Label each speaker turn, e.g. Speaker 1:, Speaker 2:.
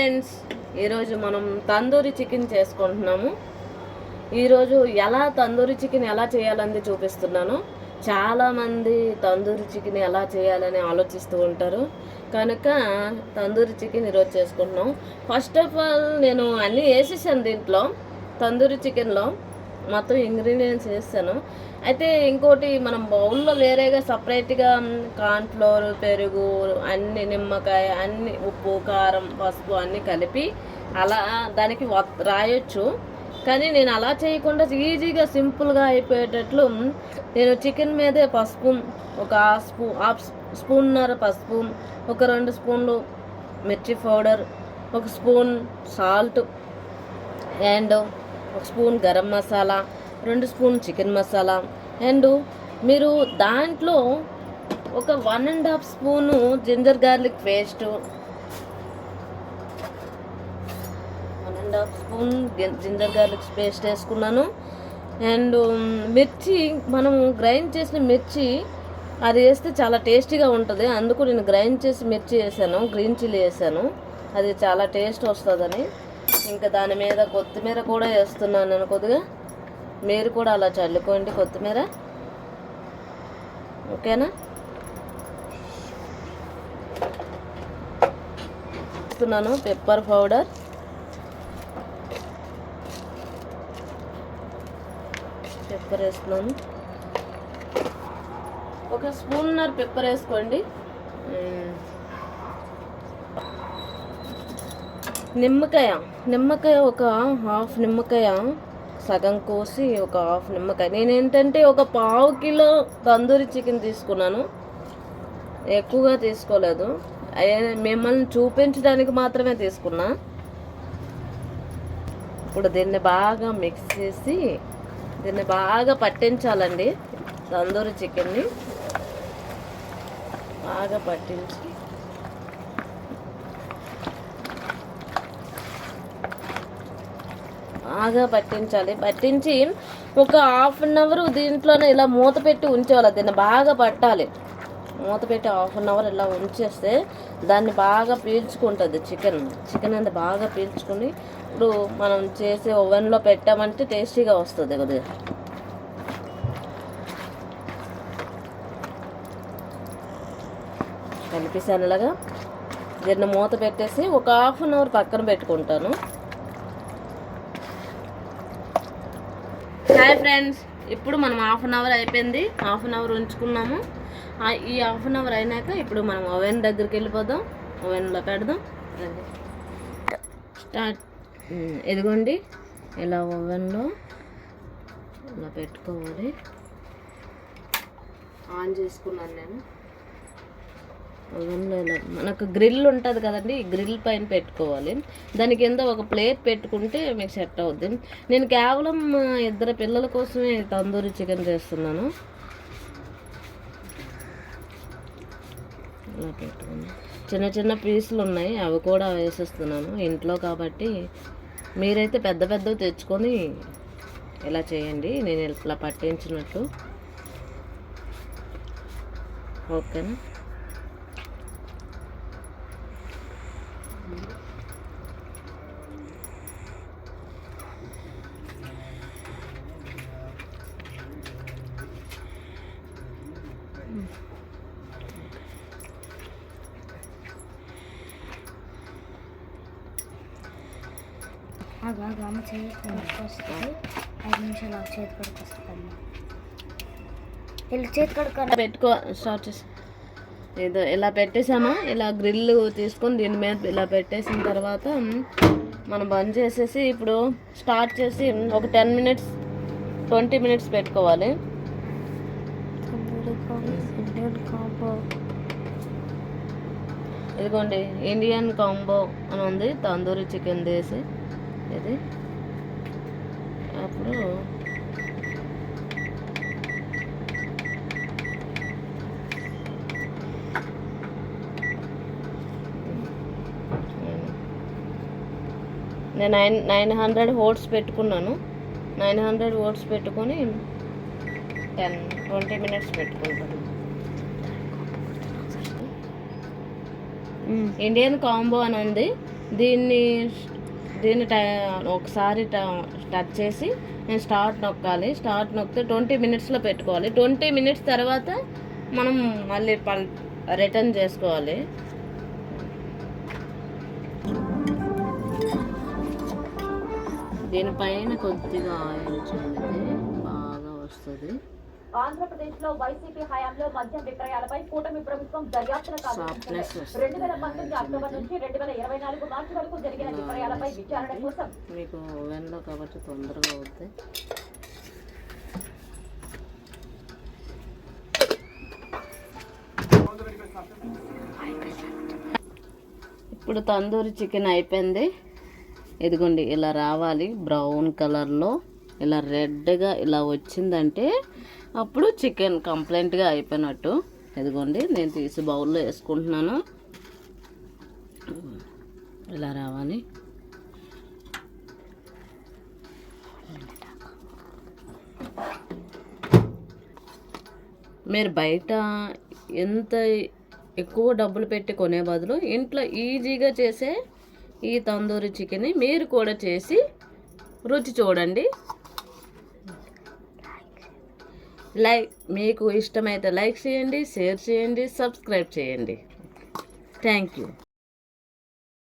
Speaker 1: Friends, ఈరోజు మనం tandoori chicken చేసుకుంటున్నాము. ఈరోజు తందూరి చికెన్ ఎలా చేయాలని చూపిస్తున్నాను. చాలామంది తందూరి చికెన్ ఎలా చేయాలని ఆలోచిస్తూ ఉంటారు. కనుక తందూరి చికెన్ ఈరోజు చేసుకుంటున్నాం. ఫస్ట్ ఆఫ్ ఆల్ నేను అన్నీ వేసేసాను దీంట్లో. తందూరి చికెన్లో మొత్తం ఇంగ్రీడియంట్స్ వేసాను. అయితే ఇంకోటి మనం బౌల్లో వేరేగా సపరేట్గా కార్న్ఫ్లోర్, పెరుగు, అన్ని నిమ్మకాయ, అన్ని ఉప్పు, కారం, పసుపు అన్నీ కలిపి అలా దానికి రాయొచ్చు. కానీ నేను అలా చేయకుండా ఈజీగా సింపుల్గా అయిపోయేటట్లు నేను చికెన్ మీదే పసుపు, ఒక హాఫ్ స్పూన్నర పసుపు, ఒక 2 స్పూన్లు మిర్చి పౌడర్, ఒక స్పూన్ సాల్ట్ అండ్ ఒక spoon garam masala, 2 spoon chicken masala and మీరు దాంట్లో ఒక 1.5 spoon ginger garlic paste, 1.5 spoon ginger garlic paste వేసుకున్నాను. అండ్ మిర్చి, మనము గ్రైండ్ చేసిన మిర్చి అది వేస్తే చాలా టేస్టీగా ఉంటుంది. అందుకు నేను గ్రైండ్ చేసి మిర్చి వేసాను, గ్రీన్ చిల్లీ వేసాను, అది చాలా టేస్ట్ వస్తుందని. ఇంకా దాని మీద కొత్తిమీర కూడా వేస్తున్నాను నేను కొద్దిగా. మీరు కూడా అలా చల్లుకోండి కొత్తిమీర, ఓకేనా? వేస్తున్నాను పెప్పర్ పౌడర్, పెప్పర్ వేస్తున్నాను. ఒక స్పూన్నర పెప్పర్ వేసుకోండి. నిమ్మకాయ ఒక హాఫ్ నిమ్మకాయ సగం కోసి, ఒక హాఫ్ నిమ్మకాయ. నేనేంటంటే ఒక 1/2 కిలో తందూరి చికెన్ తీసుకున్నాను, ఎక్కువగా తీసుకోలేదు. మిమ్మల్ని చూపించడానికి మాత్రమే తీసుకున్నా. ఇప్పుడు దీన్ని బాగా మిక్స్ చేసి దీన్ని బాగా పట్టించాలండి. తందూరి చికెన్ని బాగా పట్టించి పట్టించి ఒక 1/2 అవర్ దీంట్లోనే ఇలా మూత పెట్టి ఉంచేవాళ్ళ. దీన్ని బాగా పట్టాలి. మూత పెట్టి 1/2 అవర్ ఇలా ఉంచేస్తే దాన్ని బాగా పీల్చుకుంటుంది చికెన్ అంతా బాగా పీల్చుకుని ఇప్పుడు మనం చేసే ఓవెన్లో పెట్టామంటే టేస్టీగా వస్తుంది కొద్దిగా. కలిపేసాను ఇలాగా. దీన్ని మూత పెట్టేసి ఒక 1/2 అవర్ పక్కన పెట్టుకుంటాను. హాయ్ ఫ్రెండ్స్, ఇప్పుడు మనం 1/2 అవర్ అయిపోయింది. 1/2 అవర్ ఉంచుకున్నాము. ఈ 1/2 అవర్ అయినాక ఇప్పుడు మనం ఓవెన్ దగ్గరికి వెళ్ళిపోదాం. ఓవెన్లో పెడదాం. స్టార్ట్. ఇదిగోండి, ఇలా ఓవెన్లో ఇలా పెట్టుకోవాలి. ఆన్ చేసుకున్నాను నేను. ఓవెన్లో ఇలా మనకు గ్రిల్ ఉంటుంది కదండి, ఈ గ్రిల్ పైన పెట్టుకోవాలి. దాని కింద ఒక ప్లేట్ పెట్టుకుంటే మీకు సెట్ అవుద్ది. నేను కేవలం 2 పిల్లల కోసమే తందూరి చికెన్ చేస్తున్నాను. ఇలా పెట్టుకుని చిన్న పీసులు ఉన్నాయి, అవి కూడా వేసేస్తున్నాను ఇంట్లో కాబట్టి. మీరైతే పెద్దవి తెచ్చుకొని ఇలా చేయండి, నేను ఇలా పట్టించినట్టు, ఓకేనా?
Speaker 2: అమ్మ చేతి వస్తుంది, 5 నిమిషాలు చేతి కడుకు వస్తుంది. చేతి కడుక
Speaker 1: పెట్టుకో స్టార్ట్ చేసి. ఏదో ఇలా పెట్టేసామా, ఇలా గ్రిల్ తీసుకొని దీని మీద ఇలా పెట్టేసిన తర్వాత మనం బంద్ చేసేసి ఇప్పుడు స్టార్ట్ చేసి ఒక 10 మినిట్స్ 20 మినిట్స్ పెట్టుకోవాలి. ఇదిగోండి, ఇండియన్ కాంబో అని ఉంది, తందూరి చికెన్ వేసి ఇది. అప్పుడు నేను 900 ఓట్స్ పెట్టుకున్నాను. 900 ఓట్స్ పెట్టుకొని 10-20 మినిట్స్ పెట్టుకుంటాను. ఇండియన్ కాంబో అని ఉంది, దీన్ని ఒకసారి టచ్ చేసి నేను స్టార్ట్ నొక్కాలి. స్టార్ట్ నొక్కితే 20 మినిట్స్లో పెట్టుకోవాలి. 20 మినిట్స్ తర్వాత మనం మళ్ళీ రిటర్న్ చేసుకోవాలి. దీనిపైన కొద్దిగా ఆయిల్ చల్లితే బాగా వస్తుంది.
Speaker 3: ఆంధ్రప్రదేశ్లో వైసీపీ హయాంలో మద్యం విక్రయాలపై కూటమి ప్రభుత్వం దర్యాప్తును ప్రారంభించింది. 2019 అక్టోబర్ నుంచి 2024 మార్చి వరకు జరిగిన విక్రయాలపై విచారణ కోసం
Speaker 1: మీకు ఓవెన్లో కాబట్టి తొందరగా అవుతాయి. ఇప్పుడు తందూరి చికెన్ అయిపోయింది. ఇదిగోండి ఇలా రావాలి, బ్రౌన్ కలర్లో ఇలా రెడ్గా ఇలా వచ్చిందంటే అప్పుడు చికెన్ కంప్లీట్గా అయిపోయినట్టు. ఇదిగోండి నేను తీసి బౌల్లో వేసుకుంటున్నాను. ఇలా రావాలి. మీరు బయట ఎంత ఎక్కువ డబ్బులు పెట్టి కొనే బదులు ఇంట్లో ఈజీగా చేసే ఈ తందూరి చికెన్ని మీరు కూడా చేసి రుచి చూడండి. మీకు ఇష్టమైతే లైక్ చేయండి, షేర్ చేయండి, సబ్స్క్రైబ్ చేయండి. Thank you.